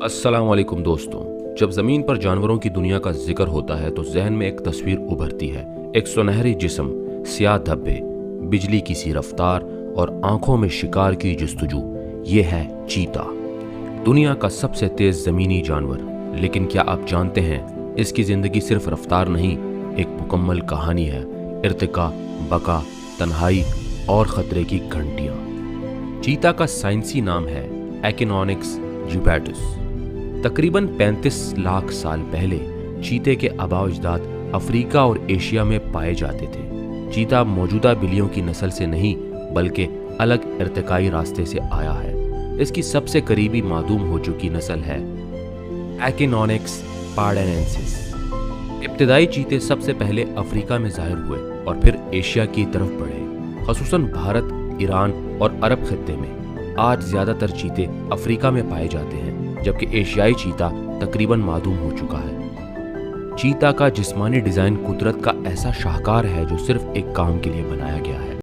अस्सलाम वालेकुम दोस्तों। जब ज़मीन पर जानवरों की दुनिया का जिक्र होता है तो जहन में एक तस्वीर उभरती है। एक सुनहरी जिस्म, सियाह धब्बे, बिजली की सी रफ्तार और आंखों में शिकार की जस्तजू। ये है चीता, दुनिया का सबसे तेज ज़मीनी जानवर। लेकिन क्या आप जानते हैं इसकी ज़िंदगी सिर्फ रफ्तार नहीं, एक मुकम्मल कहानी है। इर्तिका, बका, तन्हाई और ख़तरे की घंटियाँ। चीता का साइंसी नाम है एकिनोनिक्स जुबैटस। तकरीबन 35 लाख साल पहले चीते के आबाओ अजदाद अफ्रीका और एशिया में पाए जाते थे। चीता मौजूदा बिल्लियों की नस्ल से नहीं बल्कि अलग इर्तिकाई रास्ते से आया है। इसकी सबसे करीबी मादूम हो चुकी नस्ल है एकिनोनिक्स पार्डेनेंसिस। इब्तदाई चीते सबसे पहले अफ्रीका में ज़ाहिर हुए और फिर एशिया की तरफ बढ़े, ख़ुसूसन भारत, ईरान और अरब खित्ते में। आज ज़्यादातर चीते अफ्रीका में पाए जाते हैं, जबकि एशियाई चीता तकरीबन मादूम हो चुका है। चीता का जिस्मानी डिज़ाइन कुदरत का ऐसा शाहकार है जो सिर्फ एक काम के लिए बनाया गया है।